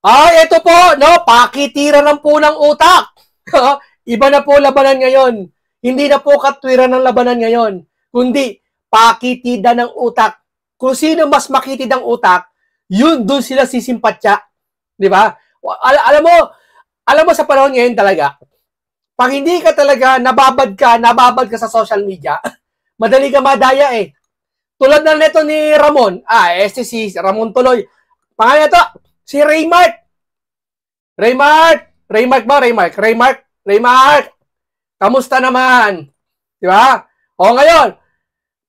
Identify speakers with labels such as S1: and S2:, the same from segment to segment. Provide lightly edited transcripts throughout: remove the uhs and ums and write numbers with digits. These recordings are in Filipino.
S1: Ito po, no, pakitira ng po ng utak. Iba na po labanan ngayon. Hindi na po katwiran ng labanan ngayon, kundi pakitida ng utak. Kung sino mas makitid ang utak, yun doon sila sisimpatya. Di ba? Alam mo sa panahon ngayon talaga, pag hindi ka talaga nababad ka sa social media, madali ka madaya eh. Tulad na nito ni Ramon. Si Ramon tuloy. Pangalan ito, si Raymark. Raymark. Kamusta naman? Di ba? O ngayon,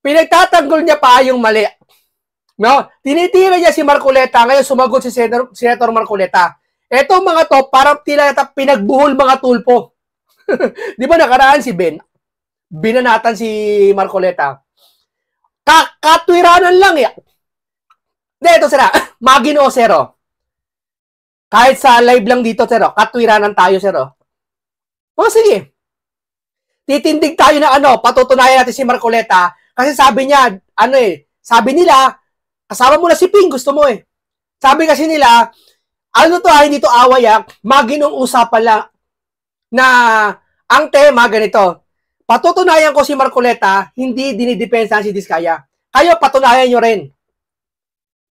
S1: pinagtatanggol niya pa yung mali. No? Tinitira niya si Marcoleta. Ngayon sumagot si Senator Marcoleta. Etong mga to, parang pinagbuhol mga tulpo. Di ba nakaraan si Ben? Binanatan si Marcoleta. Katwiranan lang eh. Ito sira, Maginoo Zero. Kahit sa live lang dito, Zero, katwiranan tayo, Zero. Sige. Titindig tayo na patutunayan natin si Marcoleta. Kasi sabi niya, sabi nila, kasama mo na si Ping, gusto mo eh. Sabi kasi nila, hindi to away Maginong usapan lang na ang tema ganito. Patutunayan ko si Marcoleta, hindi dinidepensa si Diskaya. Kayo, patunayan nyo rin.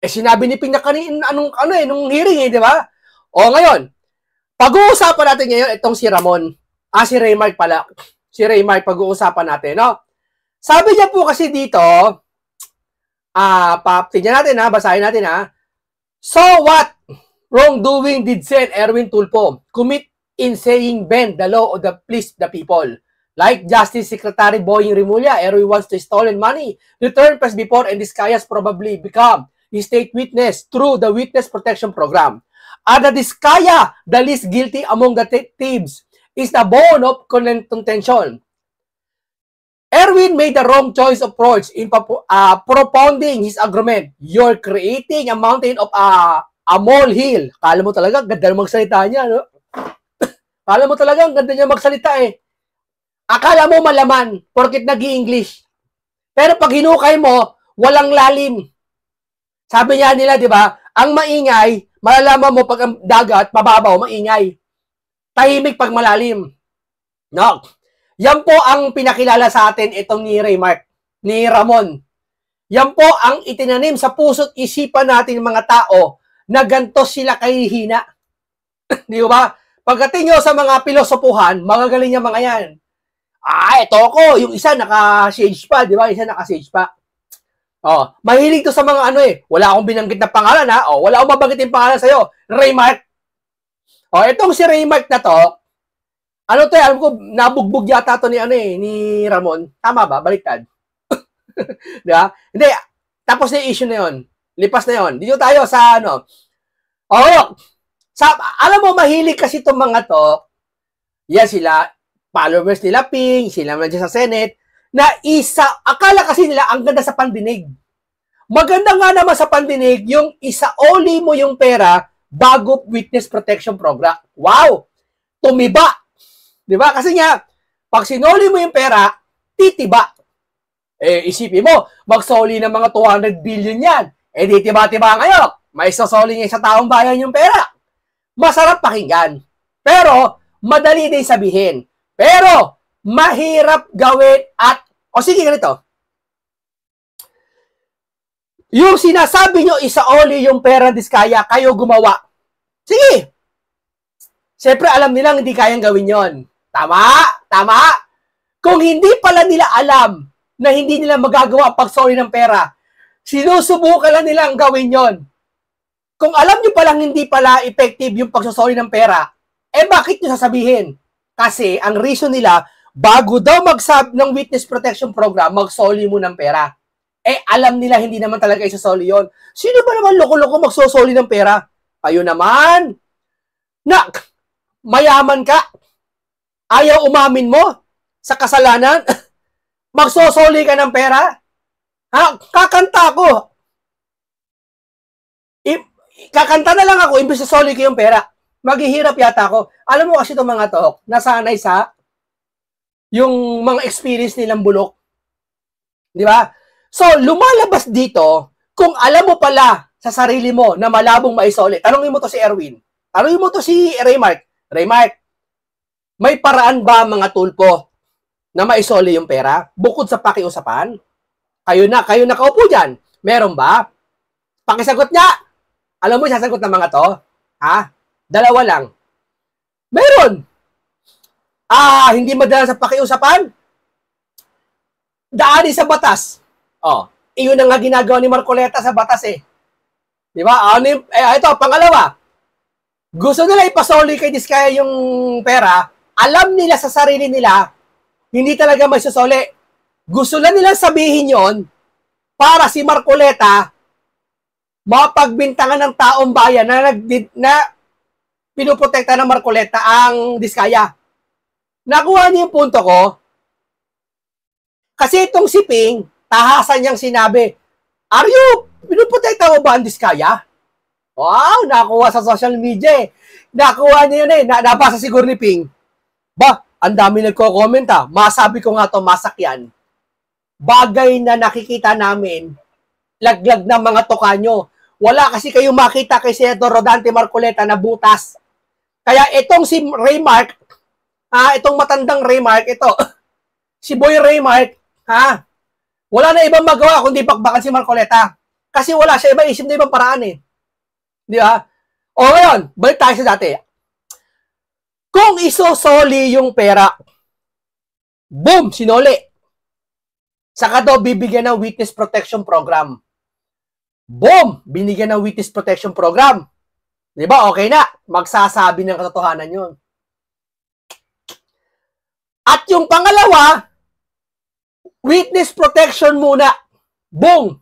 S1: Sinabi ni Ping na nung hearing di ba? O ngayon, pag-uusapan natin ngayon itong si Ramon. Si Raymark pala. Si Raymark, pag-uusapan natin, no? Sabi niya po kasi dito, tingnan natin basahin natin So what wrongdoing did Sen Erwin Tulfo commit in saying bend the law or please the people? Like Justice Secretary Boying Rimulya, Erwin wants to stolen money, return press before and Diskayas probably become a state witness through the Witness Protection Program. The Diskaya, the least guilty among the thieves, is the bone of contention. Erwin made the wrong choice of approach in propounding his argument. You're creating a mountain of a molehill. Kala mo talaga, ganda magsalita niya, no? Kala mo talaga, ganda niya magsalita eh. Akala mo malaman, porkit nag-i-English. Pero pag hinukay mo, walang lalim. Sabi niya nila, di ba, ang maingay, malalaman mo pag ang dagat, mababaw, maingay. Tahimik pag malalim. No? Yan po ang pinakilala sa atin itong ni Raymark, ni Ramon. Yan po ang itinanim sa puso't isipan natin mga tao na ganito sila kahihina. Di ba? Pagdating nyo sa mga pilosopuhan, magagaling yung mga yan. Ito ako, yung isa naka-sage pa, di ba? Isa naka-sage pa. Mahilig to sa mga wala akong binanggit na pangalan wala akong mabanggit yung pangalan sa'yo. Raymark. Itong si Raymark na to, alam ko, nabugbog yata to ni Ramon. Tama ba? Baliktad. Di ba? Hindi, tapos na yung issue na yun. Lipas na yun. Dito tayo sa alam mo, mahilig kasi itong mga to, yan sila, followers nila Ping, sila nandiyan sa Senate, na akala kasi nila ang ganda sa pandinig. Maganda nga naman sa pandinig, yung isaoli mo yung pera bago Witness Protection Program. Wow! Tumiba! Di ba? Kasi nga, pag sinoli mo yung pera, titiba. Isipin mo, magsoli ng mga 200 billion yan. Di tiba-tiba ngayon. May sasoli niya sa taong bayan yung pera. Masarap pakinggan. Pero, madali din sabihin. Pero, mahirap gawin at, sige ganito. Yung sinasabi nyo, isaoli yung pera Diskaya, kayo gumawa. Sige. Siyempre, alam nilang hindi kayang gawin yon. Tama. Kung hindi pala nila alam na hindi nila magagawa pagsoli ng pera, sinusubukan lang nilang gawin yon. Kung alam nyo palang hindi pala effective yung pagsosoli ng pera, bakit nyo sasabihin? Kasi ang reason nila, bago daw magsab ng Witness Protection Program, magsoli mo ng pera. Alam nila hindi naman talaga isosoli yon. Sino ba naman loko-loko magsosoli ng pera? Kayo naman. Mayaman ka. Ayaw umamin mo sa kasalanan. Magsosoli ka ng pera. Kakanta ko. Kakanta na lang ako, imbis na soli ko yung pera. Maghihirap yata ako. Alam mo kasi itong mga to, nasanay sa yung mga experience nilang bulok. Di ba? So, lumalabas dito, kung alam mo pala sa sarili mo na malabong maisoli, tanongin mo to si Erwin. Tanungin mo to si Raymark. Raymark, may paraan ba mga tulpo na maisoli yung pera bukod sa pakiusapan? Kayo nakaupo dyan. Meron ba? Pakisagot niya. Alam mo, sasagot ng mga to? Ha? Dalawa lang. Meron. Hindi madala sa pakiusapan? Daanin sa batas. Iyon ang nga ginagawa ni Marcoleta sa batas eh. Di ba? Ito, pangalawa. Gusto nila ipasoli kay Diskaya yung pera. Alam nila sa sarili nila, hindi talaga may susoli. Gusto lang nilang sabihin yon para si Marcoleta mapagbintangan ng taong bayan na pinuprotekta ng Marcoleta ang Diskaya. Nakuha niyo yung punto ko? Kasi itong si Ping, tahasan niyang sinabi, pinuprotekta mo ba ang Diskaya? Wow, nakuha sa social media eh. Nakuha niya yun eh. Nabasa siguro ni Ping. Ang dami nagko-comment Masabi ko nga to, masakyan. Bagay na nakikita namin, laglag ng mga tokanyo. Wala kasi kayong makita kay Senator Rodante Marcoleta na butas. Kaya itong si Raymark, itong matandang Raymark, ito, si Boy Raymark, wala na ibang magawa kundi bakbakan si Marcoleta. Kasi wala siya ibang isip na ibang paraan eh. Di ba? O ngayon, balik tayo sa dati. Kung isosoli yung pera, boom, sinoli. Saka daw bibigyan ng witness protection program. Boom, binigyan ng witness protection program. Di ba? Okay na. Magsasabi ng katotohanan yun. At yung pangalawa, witness protection muna. Boom.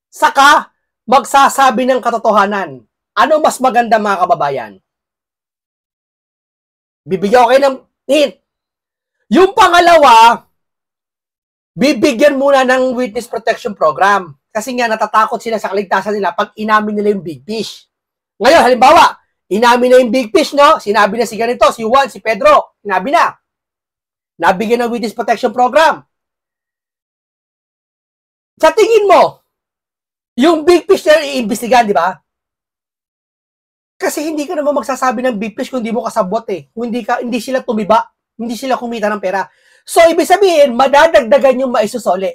S1: Saka, magsasabi ng katotohanan. Ano mas maganda mga kababayan? Bibigyan ko kayo ng hint. Yung pangalawa, bibigyan muna ng witness protection program. Kasi nga natatakot sila sa kaligtasan nila pag inamin nila yung big fish. Ngayon, halimbawa, inamin na yung big fish, no? Sinabi na si ganito, si Juan, si Pedro, sinabi na. Nabigyan ng witness protection program. Sa tingin mo, yung big fish na iimbestigahan, di ba? Kasi hindi ka naman magsasabi ng big fish kung hindi mo kasabot eh. Kung hindi sila tumiba, hindi sila kumita ng pera. So, ibig sabihin, madadagdagan yung maisusoli.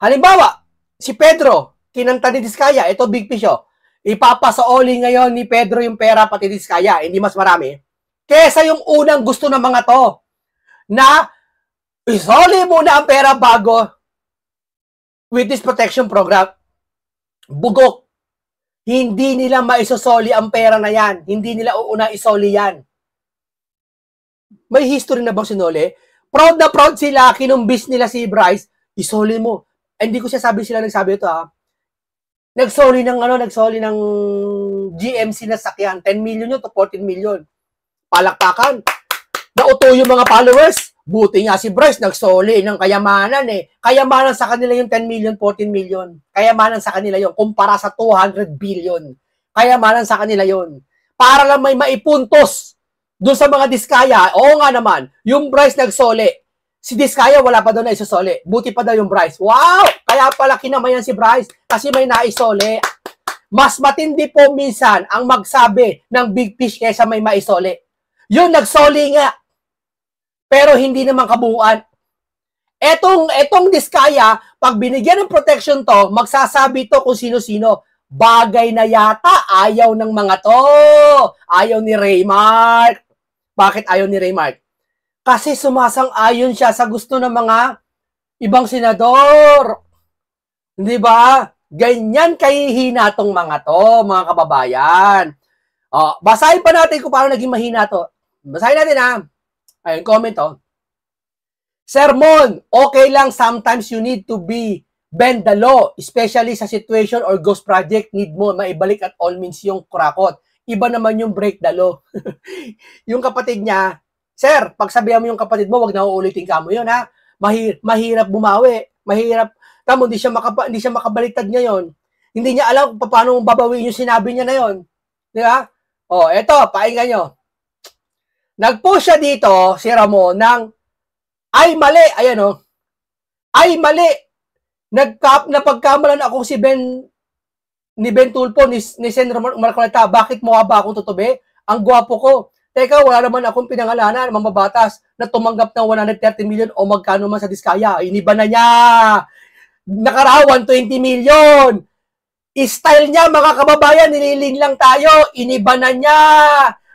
S1: Halimbawa, si Pedro, kinanta ni Diskaya, ito big fish ipapasaoli ngayon ni Pedro yung pera pati Diskaya, hindi mas marami. Kesa yung unang gusto ng mga to, na isoli muna ang pera bago witness protection program. Bugok. Hindi nila maisosoli ang pera na yan. Hindi nila uuna isoli yan. May history na bang sinoli? Proud na proud sila, kinumbis nila si Bryce, isoli mo. Hindi ko siya sabi sila nagsabi ito Nagsoli ng GMC na sakyan. 10 million yun to 14 million. Palakpakan. Nauto yung mga followers. Buti nga si Bryce nagsoli ng kayamanan eh. Kayamanan sa kanila yung 10 million, 14 million. Kayamanan sa kanila yung kumpara sa 200 billion. Kayamanan sa kanila yon. Para lang may maipuntos doon sa mga Diskaya. Oo nga naman, yung Bryce nagsoli. Si Diskaya wala pa daw na isosoli. Buti pa daw yung Bryce. Wow! Kaya pala kinamayan si Bryce kasi may naisoli. Mas matindi po minsan ang magsabi ng big fish kaysa may maisoli. Yun, nagsoli nga. Pero hindi naman kabuuan. Etong Diskaya, pag binigyan ng protection to, magsasabi to kung sino-sino. Bagay na yata, ayaw ng mga to. Ayaw ni Raymark. Bakit ayaw ni Raymark? Kasi sumasang-ayon siya sa gusto ng mga ibang senador. Di ba? Ganyan kahihina tong mga to, mga kababayan. Basahin pa natin kung paano naging mahina to. Basahin natin Ayun, comment Sermon, okay lang sometimes you need to bend the law, especially sa situation or ghost project, need mo maibalik at all means yung kurakot. Iba naman yung break the law. Yung kapatid niya, sir, pagsabihan mo yung kapatid mo, wag na uulitin ka mo yun mahirap bumawi, mahirap, tamo, hindi siya makabaliktad ngayon. Hindi niya alam kung paano babawiin yung sinabi niya na yun. Di ba? Eto, painggan nyo. Nag-post siya dito, si Ramon, ng ay mali, ayan ay mali. Napagkamalan ako ni Ben Tulfo, ni Sen. Marcoleta, bakit mo ba akong tutubi? Ang gwapo ko. Teka, wala naman akong pinangalanan, mamabatas, na tumanggap ng 130 million o magkano man sa Diskaya. Iniba na niya. Nakarawan, 20 million. Style niya, mga kababayan, nililing lang tayo. Iniba na niya.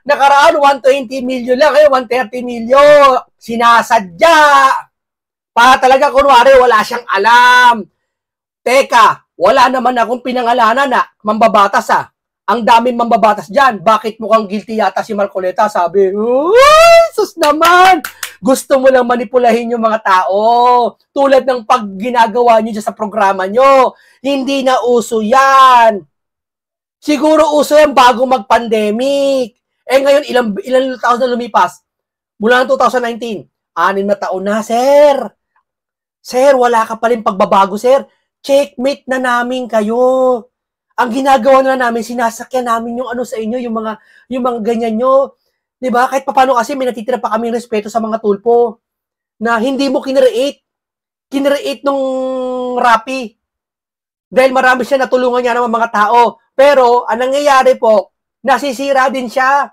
S1: Nakaraan, 120 million lang. Ngayon, 130 million. Sinasadya. Para talaga, kunwari, wala siyang alam. Teka, wala naman akong pinangalanan na mambabatas Ang daming mambabatas dyan. Bakit mukhang guilty yata si Marcoleta? Sabi, sus naman! Gusto mo lang manipulahin yung mga tao. Tulad ng pag ginagawa nyo dyan sa programa nyo. Hindi na uso yan. Siguro uso yan bago mag-pandemic. Ngayon, ilang taon na lumipas? Mula ng 2019. 6 na taon na, sir. Sir, wala ka pa rin pagbabago, sir. Checkmate na namin kayo. Ang ginagawa na namin, sinasakyan namin yung ano sa inyo, yung mga ganyan nyo. 'Di ba? Kahit paano kasi may natitira pa kaming respeto sa mga tulpo na hindi mo kinreate. Kinreate nung Rappi. Dahil marami siya natulungan niya ng mga tao. Pero, ang nangyayari po, nasisira din siya.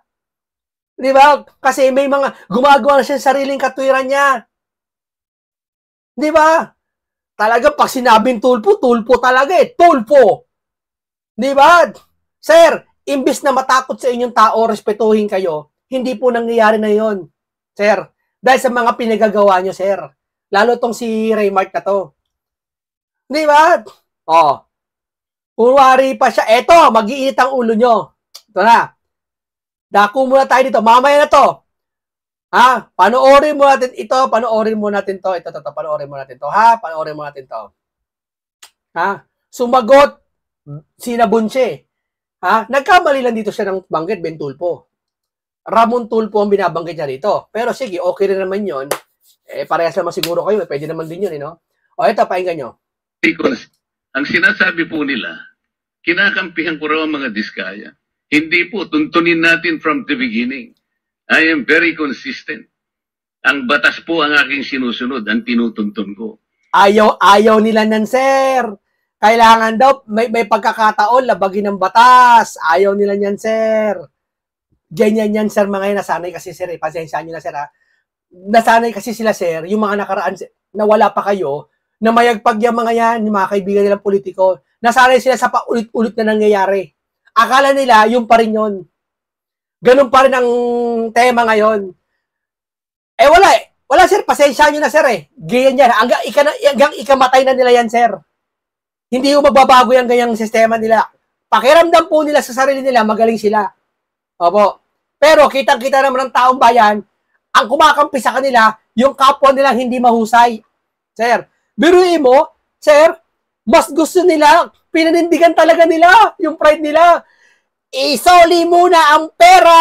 S1: 'Di ba? Kasi may mga gumagawa na siya ng sariling katwiran niya. 'Di ba? Talaga pag sinabing tulpo, tulpo talaga tulpo. Di ba? Sir, imbis na matakot sa inyong tao, respetuhin kayo, hindi po nangyayari na yon, sir. Dahil sa mga pinagagawa nyo, sir. Lalo tong si Raymart na to. Di ba? Kunwari pa siya. Eto, mag-iinit ang ulo nyo. Ito na. Dako muna tayo dito. Mamaya na to. Panoorin mo natin ito. Panoorin mo natin to. Ito. Panoorin mo natin to. Panoorin mo natin to. Sumagot sina Bunche. Nagkamali lang dito siya ng banggit, Ben Tulpo. Ramon Tulpo ang binabanggit niya dito. Pero sige, okay rin naman yun. Parehas naman siguro kayo. Pwede naman din yun, no? Ito, painggan nyo.
S2: Because, ang sinasabi po nila, kinakampihan ko raw ang mga Diskaya. Hindi po, tuntunin natin from the beginning. I am very consistent. Ang batas po ang aking sinusunod, ang tinutuntun ko.
S1: Ayaw nila nan, sir. Kailangan daw, may pagkakataon, labagin ng batas. Ayaw nila niyan, sir. Ganyan yan, sir, mga yan. Nasanay kasi, sir. Pasensya nyo na, sir, Nasanay kasi sila, sir, yung mga nakaraan, na wala pa kayo, na mayagpag yung mga yan, yung mga kaibigan nilang politiko. Nasanay sila sa paulit-ulit na nangyayari. Akala nila, yung pa rin yun. Ganun pa rin ang tema ngayon. Wala, sir. Pasensya nyo na, sir, Ganyan yan. Hanggang ikamatay na nila yan, sir. Hindi yung magbabago yung ganyang sistema nila. Pakiramdam po nila sa sarili nila, magaling sila. Opo. Pero kitang-kita naman ng taong bayan, ang kumakampi sa kanila, yung kapwa nilang hindi mahusay. Sir, biruin mo, sir, mas gusto nila, pinanindigan talaga nila, yung pride nila. Isoli muna ang pera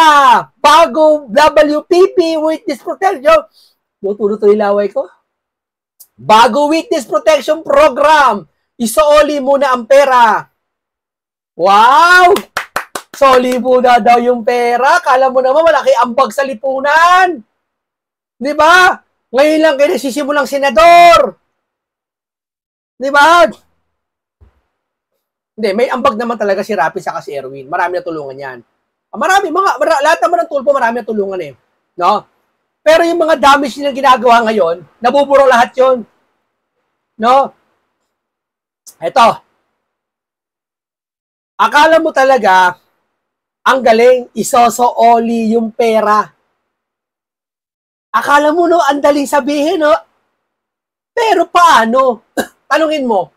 S1: bago WPP, Witness Protection. Tutuloy laway ko. Bago Witness Protection Program, isoli muna ang pera. Wow! Soli muna daw yung pera. Kala mo naman malaki ambag sa lipunan. Di ba? Ngayon lang kayo nagsisimulang senador. Di ba? Hindi, may ambag naman talaga si Rappi saka si Erwin. Marami na tulungan yan. Lahat naman ng tulpo marami na tulungan No? Pero yung mga damage nilang ginagawa ngayon, nabuburo lahat yon. No? Eto. Akala mo talaga, ang galing, isoso-oli yung pera. Akala mo, ang daling sabihin, Pero paano? Tanungin mo,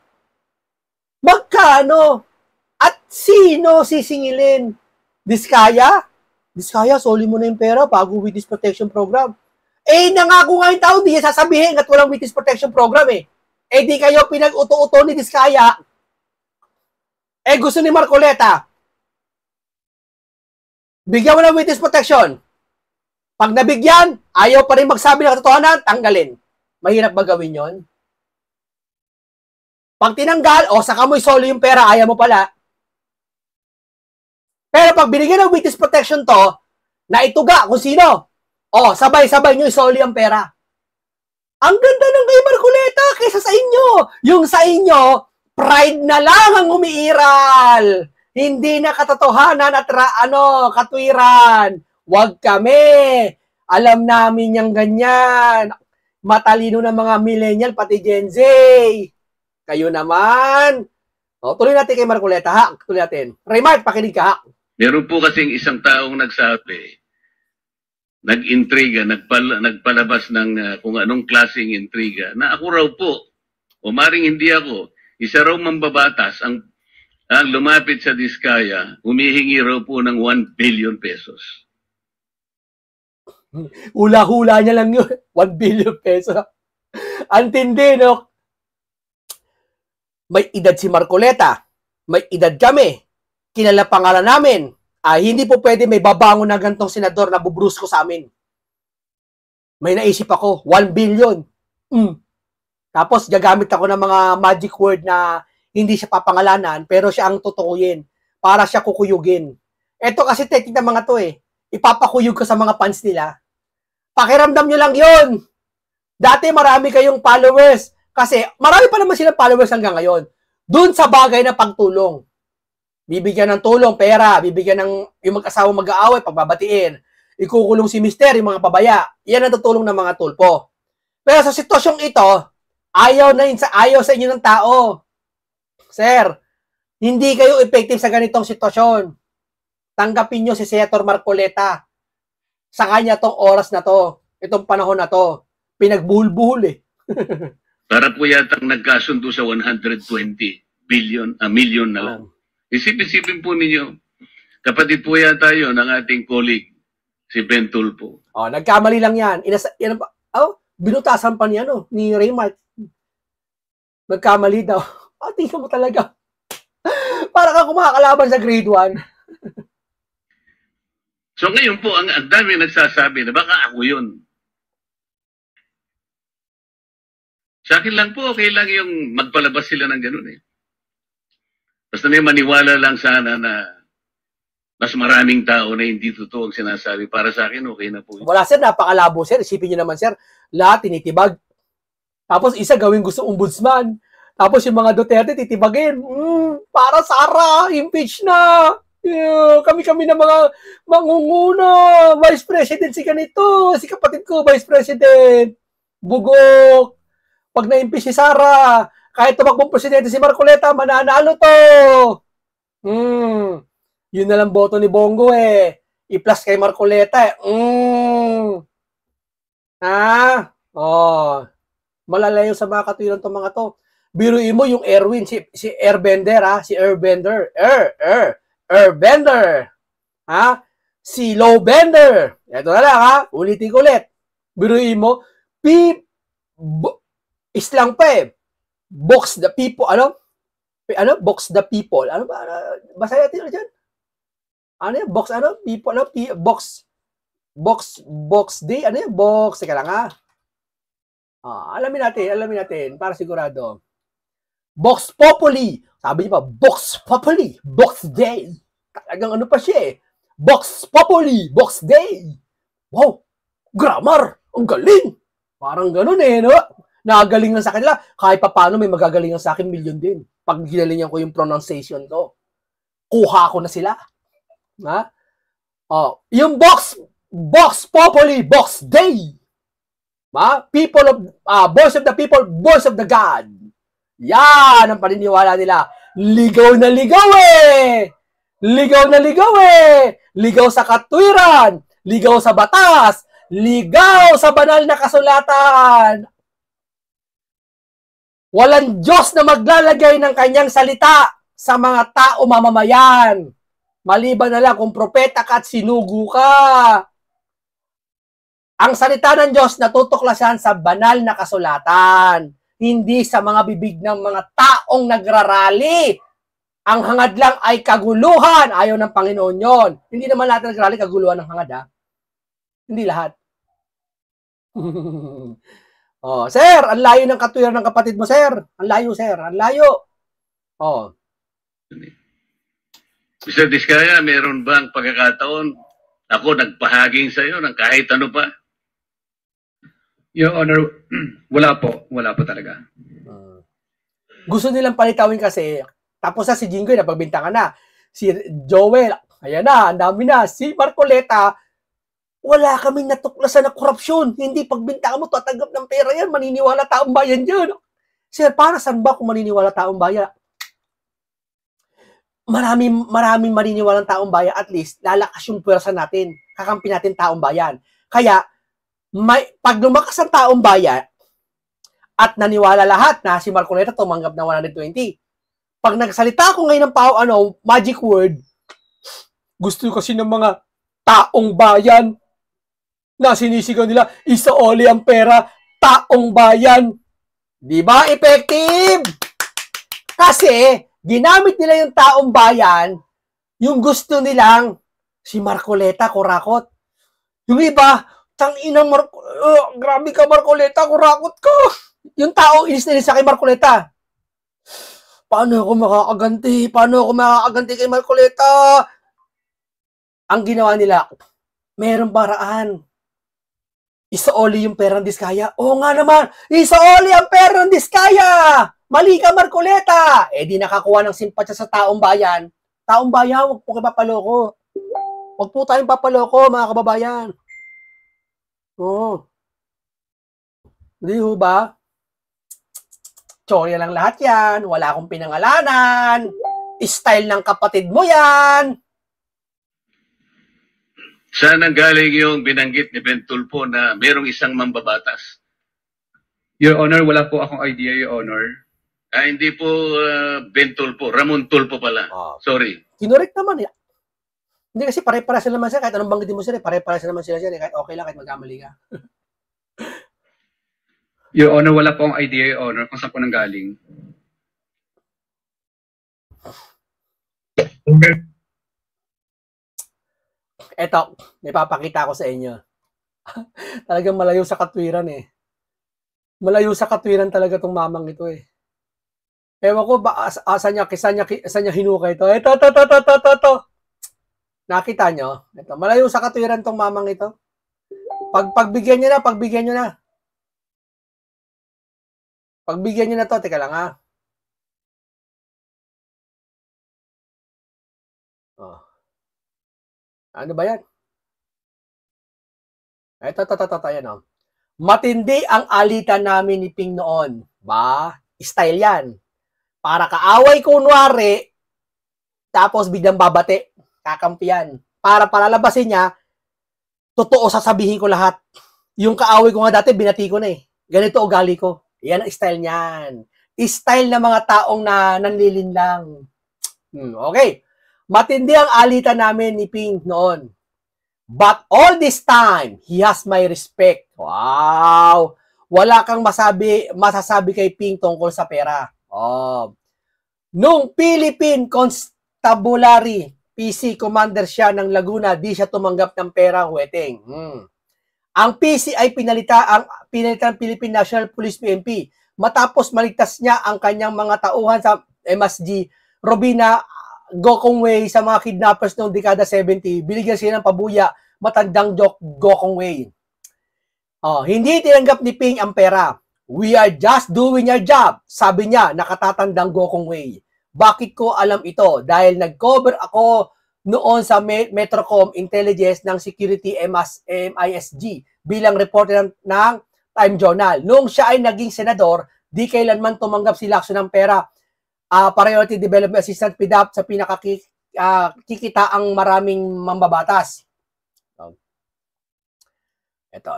S1: magkano? At sino sisingilin? Diskaya? Diskaya, soli mo na yung pera bago Witness Protection Program. Nangako nga yung tao, di sasabihin at walang Witness Protection Program di kayo pinag-uto-uto ni Diskaya. Gusto ni Marcoleta. Bigyan mo ng Witness Protection. Pag nabigyan, ayaw pa rin magsabi ng katotohanan, tanggalin. Mahirap ba gawin yon? Pag tinanggal, saka mo isoli yung pera, ayaw mo pala. Pero pag binigyan ng Witness Protection to, naituga kung sino. Sabay-sabay nyo isoli ang pera. Ang ganda ng kay Marcoleta kaysa sa inyo. Yung sa inyo, pride na lang ang umiiral. Hindi na katotohanan at katwiran. Huwag kami. Alam namin yung ganyan. Matalino ng mga millennial, pati Gen Z. Kayo naman. Tuloy natin kay Marcoleta, ha? Tuloy natin. Raymart, pakinig ka, ha?
S2: Meron po kasing isang taong nagsabi, nag-intriga, nagpalabas ng kung anong klaseng intriga, na ako raw po, o maring hindi ako, isa raw mambabatas ang lumapit sa Diskaya, humihingi raw po ng 1 billion pesos.
S1: Hula-hula niya lang yun. 1 billion pesos. Antindi, no? May edad si Marcoleta. May edad kami. Kilala pangalan namin. Hindi po pwede may babangon na gantong senador na bubrusko sa amin. May naisip ako, 1 billion. Tapos gagamit ako ng mga magic word na hindi siya papangalanan, pero siya ang tutukuyin para siya kukuyugin. Ito kasi technique ng mga to eh. Ipapakuyug ka sa mga fans nila. Pakiramdam nyo lang yun. Dati marami kayong followers. Kasi marami pa naman silang followers hanggang ngayon. Doon sa bagay na pagtulong. Bibigyan ng tulong, pera, bibigyan ng yung mag-asawa mag-aaway, pagbabatiin. Ikukulong si mister, yung mga pabaya. Yan ang tutulong ng mga tulpo. Pero sa sitwasyong ito, ayaw sa inyo ng tao. Sir, hindi kayo effective sa ganitong sitwasyon. Tanggapin nyo si Senator Marcoleta. Sa kanya tong oras na to, itong panahon na to, pinagbuhul-buhul eh.
S2: Para po yatang nagkasundo sa 120 million na lang. Isipin po ninyo, kapatid po yata yun ng ating colleague, si Ben Tulfo.
S1: Nagkamali lang yan. Binutasan pa niya, ni Raymart. Nagkamali daw. Tingnan mo talaga. Para ka kumakalaban sa grade 1.
S2: So ngayon po, ang dami nagsasabi na baka ako yun. Sa akin lang po, okay lang yung magpalabas sila ng ganun eh. Basta may maniwala lang sana na mas maraming tao na hindi totoo ang sinasabi. Para sa akin, okay na po.
S1: Wala sir, napakalabo sir. Isipin nyo naman sir, lahat tinitibag. Tapos isa gawing gusto ombudsman. Tapos yung mga Duterte titibagin. Para Sara, impeach na. Kami na mga mangunguna. Vice President si ganito. Si kapatid ko, Vice President. Bugok. Pag na-impeach si Sara, kahit tumakbong presidente si Marcoleta, mananalo to. Yun na lang boto ni Bongo eh. I-plus kay Marcoleta eh. Malalayo sa mga katwiran to mga to. Biruin mo yung Erwin, si Airbender ha, si Airbender. Airbender. Ha? Si Lowbender. Ito na lang ha, ulitin ko ulit. Biruin mo, islang pa eh. Box the people, box the people. Ano ba? Basta natin dyan. Box, people, box day, box, teka lang ha. Alamin natin, para sigurado. Box Populi. Sabi niya pa, Box Populi, Box Day. Talagang pa siya eh. Box Populi, Box Day. Wow, grammar, ang galing. Parang ganun eh, no? Nagagaling na sa kanila, kahit pa paano may magagaling sa akin, million din. Pag ginalingan ko yung pronunciation to, kuha ko na sila. Ha? Yung Box Populi, Box Day. People of, voice of the people, voice of the God. Yan ang paniniwala nila. Ligaw na ligaw eh. Ligaw na ligaw eh. Ligaw sa katwiran. Ligaw sa batas. Ligaw sa banal na kasulatan. Walang Diyos na maglalagay ng kanyang salita sa mga tao mamamayan. Maliban na lang kung propeta ka at sinugo ka. Ang salita ng Diyos natutuklasan sa banal na kasulatan. Hindi sa mga bibig ng mga taong nagrarally. Ang hangad lang ay kaguluhan. Ayaw ng Panginoon yon. Hindi naman lahat nagrarally kaguluhan ng hangad ha. Hindi lahat. Sir, ang layo ng katwiran ng kapatid mo, sir. Ang layo, sir. Ang layo.
S2: Mr. Diskaya, meron bang pagkakataon ako nagpahaging sa iyo ng kahit ano pa?
S3: Your Honor, wala po. Wala po talaga.
S1: Gusto nilang palitawin kasi, tapos na si Jinggoy, napagbintangan na. Si Joel, ayan na, ang dami na. Si Marcoleta, wala kaming natuklasan na korupsyon. Hindi pagbinta mo, tatanggap ng pera yan, maniniwala taong bayan dyan. Sir, para saan ba kung maniniwala taong bayan? Maraming maniniwala ng taong bayan, at least, lalakas yung pwersa natin. Kakampi natin taong bayan. Kaya, pag lumakas ang taong bayan, at naniwala lahat na si Marcoleta tumanggap ng 120, pag nagsalita ako ngayon ng magic word, gusto kasi ng mga taong bayan na sinisigaw nila, isaoli ang pera, taong bayan. Di ba effective? Kasi, ginamit nila yung taong bayan, yung gusto nilang si Marcoleta, kurakot. Yung iba, tanginang grabe ka Marcoleta, kurakot ka. Yung tao, inis na sa kay Marcoleta. Paano ako makakaganti? Paano ako makakaganti kay Marcoleta? Ang ginawa nila, merong paraan. Isaoli yung perang Diskaya. Oo nga naman, isaoli ang perang Diskaya! Mali ka, Marcoleta! Eh di nakakuha ng simpatya sa taong bayan. Taong bayan, huwag po kayo papaloko. Huwag po tayong papaloko, mga kababayan. Oo. Hindi ho ba? Tsorya lang lahat yan. Wala akong pinangalanan. Style ng kapatid mo yan.
S2: Saan ang galing yung binanggit ni Ben Tulfo na merong isang mambabatas?
S3: Your Honor, wala po akong idea, Your Honor.
S2: Hindi po Ben Tulfo, Ramon Tulfo pala. Sorry.
S1: Kinorek naman eh. Hindi kasi pare-para sila naman siya. Kahit anong banggitin mo sila, pare-para sila naman sila siya. Kahit okay lang, kahit magkamali ka.
S3: Your Honor, wala po akong idea, Your Honor, kung saan po nanggaling.
S1: Eto, may papakita ko sa inyo. Talagang malayo sa katwiran eh. Malayo sa katwiran talaga tong mamang ito eh. Ewan ko ba asa niya hinukay ito. Ito. Nakita nyo? Ito, malayo sa katwiran tong mamang ito. Pagbigyan nyo na. Pagbigyan nyo na to. Teka lang ha. Oh. Ano ba yan? Ito, yan oh. Matindi ang alitan namin ni Ping noon. Ba? Style yan. Para kaaway kunwari, tapos biglang babate. Kakampiyan. Para palalabasin niya, totoo sasabihin ko lahat. Yung kaaway ko nga dati, binati ko na eh. Ganito ugali ko. Yan ang style niyan. Style ng mga taong na nanlilin lang. Okay. Matindi ang alitan namin ni Ping noon. But all this time, he has my respect. Wow! Wala kang masasabi kay Ping tungkol sa pera. Oh. Nung Philippine Constabulary PC commander siya ng Laguna, di siya tumanggap ng pera, huweteng. Ang PC ay pinalitan Philippine National Police PNP matapos maligtas niya ang kanyang mga tauhan sa MSG Robina Gokong Wei sa mga kidnappers noong dekada 70. Binigyan sila ng pabuya, matandang Gokong Wei. Hindi tinanggap ni Ping ang pera. We are just doing our job, sabi niya, nakatatandang Gokong Wei. Bakit ko alam ito? Dahil nag-cover ako noon sa Metrocom Intelligence ng Security MISG bilang reporter ng Time Journal. Noong siya ay naging senador, di kailanman tumanggap si Lacson ng pera. Priority Development Assistant PDAP sa pinakikita ang maraming mambabatas. Ito.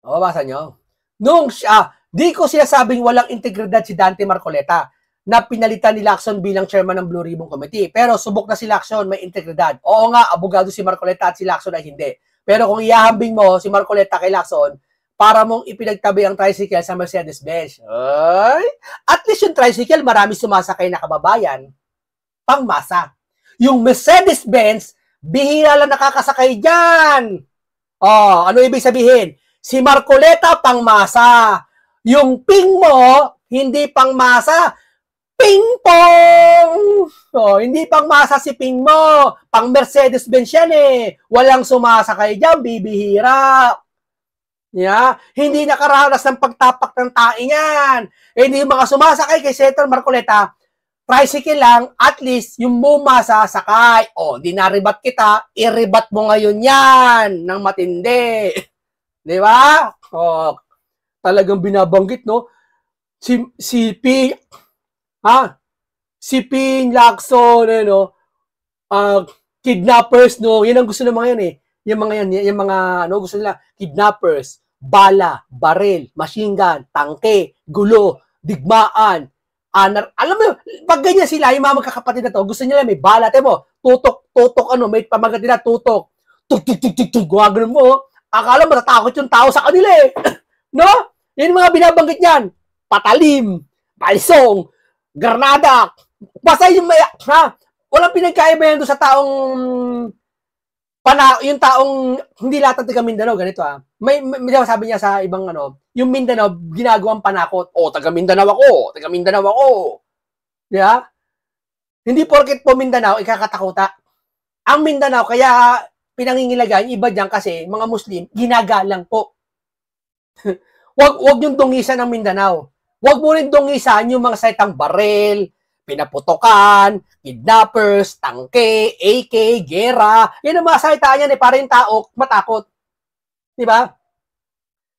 S1: Mababasa nyo? Nung di ko sinasabing walang integridad si Dante Marcoleta na pinalitan ni Lacson bilang chairman ng Blue Ribbon Committee. Pero subok na si Lacson, may integridad. Oo nga, abogado si Marcoleta at si Lacson ay hindi. Pero kung iahambing mo si Marcoleta kay Lacson, para mong ipinagtabi ang tricycle sa Mercedes-Benz. At least yung tricycle, marami sumasakay na kababayan. Pangmasa. Yung Mercedes-Benz, bihira lang nakakasakay dyan. Ano ibig sabihin? Si Marcoleta, pangmasa. Yung Ping mo, hindi pangmasa. Ping-pong! Hindi pangmasa si Ping mo. Pang Mercedes-Benz yan eh. Walang sumasakay dyan, bibihira. Hindi nakaranas ng pagtapak ng taing yan. Hindi yung mga sumasakay kay Senator Marcoleta, tricycle lang, at least yung bumasa sakay. O, di na-rebat kita, i-rebat mo ngayon yan ng matindi. Di ba? O, talagang binabanggit, no? Si Ping Lacson, kidnappers, no? Yan ang gusto ng mga yan eh. Yung mga gusto nila, kidnappers, bala, baril, machine gun, tangke, gulo, digmaan, alam mo, pag ganyan sila, yung mga magkakapatid na to, gusto nila may bala, mo, tutok, may pamagat nila, tutok, gumagano mo, akala matatakot yung tao sa kanila eh. No? Yan mga binabanggit niyan, patalim, balisong, granada, basta yung walang pinagkaiba yan doon sa taong yung taong hindi lahat ng taga Mindanao ganito May sabi niya sa ibang yung Mindanao ginagawang panakot. Taga Mindanao ako. Di ba? Hindi porket po Mindanao ikakatakuta. Ang Mindanao kaya pinangingilagan iba diyan kasi mga Muslim ginagalang po. wag yung dungisan ng Mindanao. Wag mo rin dungisan yung mga salitang baril, pinaputokan, kidnappers, tangke, AK, gera. Yan ang mga salitaan yan para yung tao matakot. Di ba?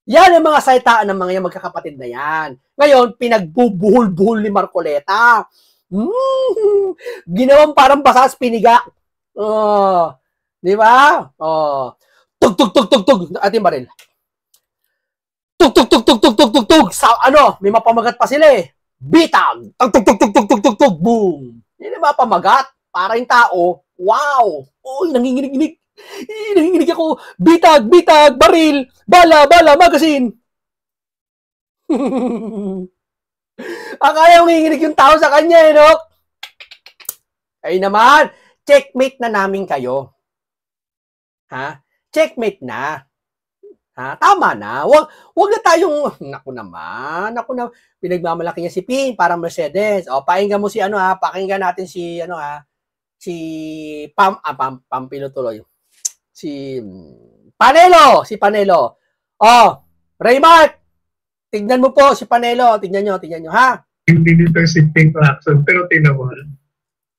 S1: Yan ang mga salitaan ng mga magkakapatid na yan. Ngayon, pinagbubuhol-buhol ni Marcoleta. Ginawang parang basa sa piniga. Di ba? Tug. Ating baril. Tug. May mapamagat pa sila eh. Bitag! Tug, boom! Yan ang mapamagat. Para yung tao, wow! Uy, nanginginig ako. Bitag, baril, bala, magazine. Akala nanginginig yung tao sa kanya, eh, no? Ay naman, checkmate na namin kayo. Checkmate na. Tama na. Wag na tayong, naku naman, pinagmamalaki niya si Ping para Mercedes. Pakinggan mo pakinggan natin si Pampilo tuloy. Si Panelo. Raymart, tignan mo po si Panelo. Tignan nyo, ha?
S4: Hindi dito si Ping Lacson, pero tinawal.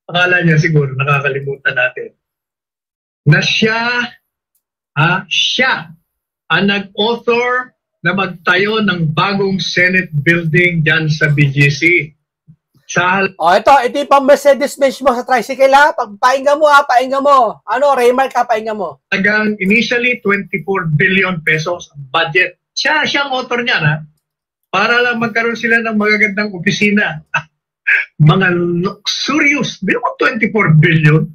S4: Akala niya siguro, nakakalimutan natin, na siya ang nag-author na magtayo ng bagong Senate building dyan sa BGC.
S1: Ito yung pang Mercedes-Benz mo sa tricycle ha. Painggan mo. Raymart ka, painggan mo.
S4: Tagang initially 24 billion pesos ang budget. Siya ang author niya para lang magkaroon sila ng magagandang opisina. Mga luxurious, di ba 24 billion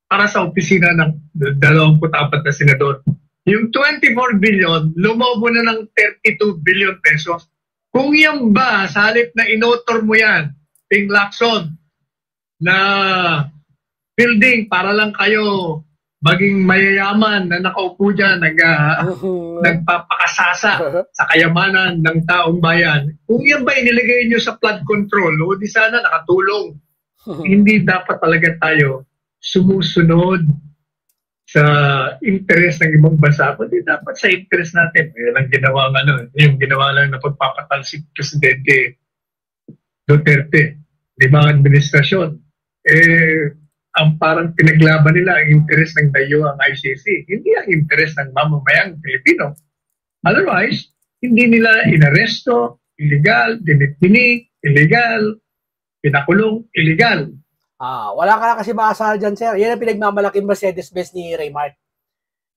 S4: para sa opisina ng 24 na senador. Yung 24 billion, lumobo na ng 32 billion pesos. Kung yan ba, sa halip na inotor mo yan, Ping Lacson, na building para lang kayo maging mayayaman na nakaupo dyan, nagpapakasasa sa kayamanan ng taong bayan. Kung yan ba inilagay nyo sa flood control, o di sana nakatulong. Hindi dapat talaga tayo sumusunod sa interest ng ibang bansa, kundi dapat sa interest natin. Yan ang ginawa yung ginawa lang na pagpapatalsik Presidente Duterte, limang administrasyon. Ang parang pinaglaban nila ang interest ng dayuhang ICC, hindi ang interest ng mamamayang Pilipino. Otherwise, hindi nila inaresto, illegal, dinitini, illegal, pinakulong, illegal.
S1: Wala ka na kasi maasahan dyan, sir. Yan ang pinagmamalaking Mercedes-Benz ni Raymart.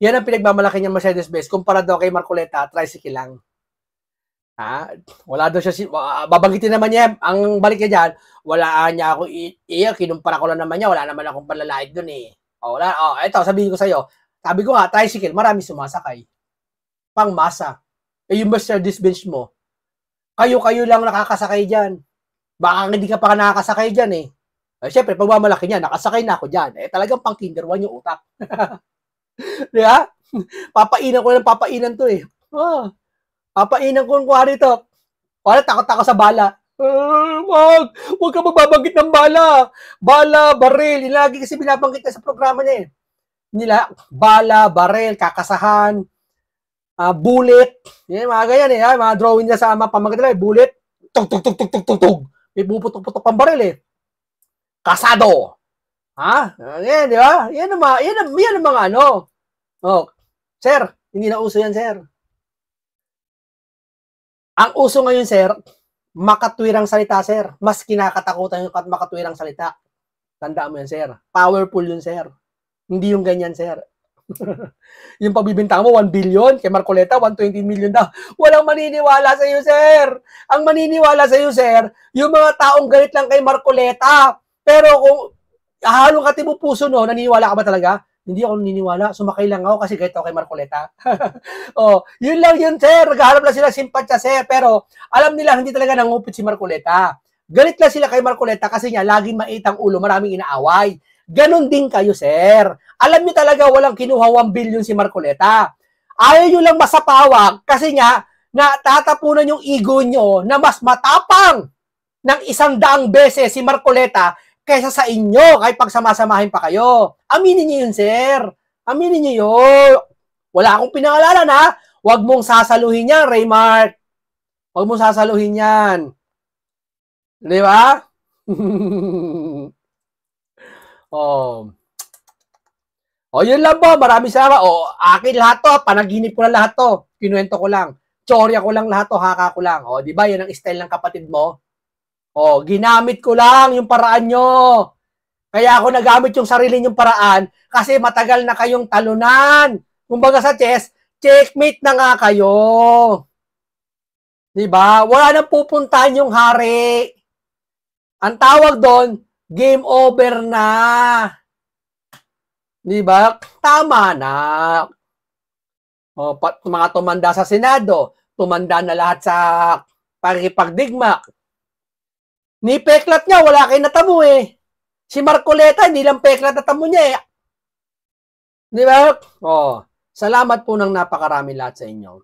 S1: Yan ang pinagmamalaki niya Mercedes-Benz. Kumpara daw kay Marcoleta, tricycle lang. Wala daw siya, babanggitin naman niya, ang balik niya dyan, wala niya ako, kinumpara ko lang naman niya, wala naman akong panlalait dun eh. Ito, sabihin ko sa'yo, sabi ko tricycle, marami sumasakay. Pang masa. Yung Mercedes-Benz mo, kayo lang nakakasakay dyan. Baka hindi ka pa nakakasakay dyan eh. Siyempre, pagmamalaki niya, nakasakay na ako dyan. Talagang pang kinder one yung utak. Diba? Papainan ko ng papainan to eh. Papainan ko ng kuwari to. Takot ako sa bala. Huwag ka magbabanggit ng bala. Bala, baril. Lagi kasi binabanggit na sa programa niya eh. Bala, baril, kakasahan, bullet. Yan, mga ganyan eh. Mga drawing niya sa mga pamagat nila. Bullet. Tug. May puputok-putok pang baril eh. Kasado. Ha? Yan, di ba? Yan ang mga ano. Oh, sir, hindi na uso yan, sir. Ang uso ngayon, sir, makatwirang salita, sir. Mas kinakatakutan yung makatwirang salita. Tandaan mo yan, sir. Powerful yun, sir. Hindi yung ganyan, sir. Yung pagbibintang mo, 1 billion. Kay Marcoleta, 120 million daw. Walang maniniwala sa iyo, sir. Ang maniniwala sa iyo, sir, yung mga taong galit lang kay Marcoleta. Pero kung halong katibo puso, no, naniniwala ka ba talaga? Hindi ako naniniwala. Sumakay lang ako kasi galit ako kay Marcoleta. Oh, yun lang yun, sir. Naghahanap lang sila simpatya, sir. Pero alam nila, hindi talaga nangupit si Marcoleta. Galit lang sila kay Marcoleta kasi nga, laging maitang ulo, maraming inaaway. Ganon din kayo, sir. Alam niyo talaga walang kinuha 1 billion si Marcoleta. Ayaw niyo lang masapawag kasi nga natatapunan yung ego niyo na mas matapang ng 100 beses si Marcoleta kaysa sa inyo kahit pagsamasamahin pa kayo. Aminin niyo yun, sir. Aminin niyo yun. Wala akong pinangalanan, ha? Huwag mong sasaluhin yan, Raymark. Huwag mong sasaluhin yan. Di ba? Oh. Oh, yun lang po. Maraming salamat. Oh, akin lahat to. Panaginip ko lang lahat to. Kinuwento ko lang. Tsorya ko lang lahat to. Haka ko lang. Oh, di ba? Yan ang style ng kapatid mo. Oh, ginamit ko lang yung paraan nyo. Kaya ako nagamit yung sarili nyong paraan kasi matagal na kayong talunan. Kumbaga sa chess, checkmate na nga kayo. Di ba? Wala nang pupuntahan yung hari. Ang tawag doon, game over na. Di ba? Tama na. O, mga tumanda sa Senado, tumanda na lahat sa pakikipagdigma. Ni peklat niya, wala kayo natamo eh. Si Marcoleta, hindi lang peklat natamo niya eh. Di ba? O, salamat po ng napakarami lahat sa inyo.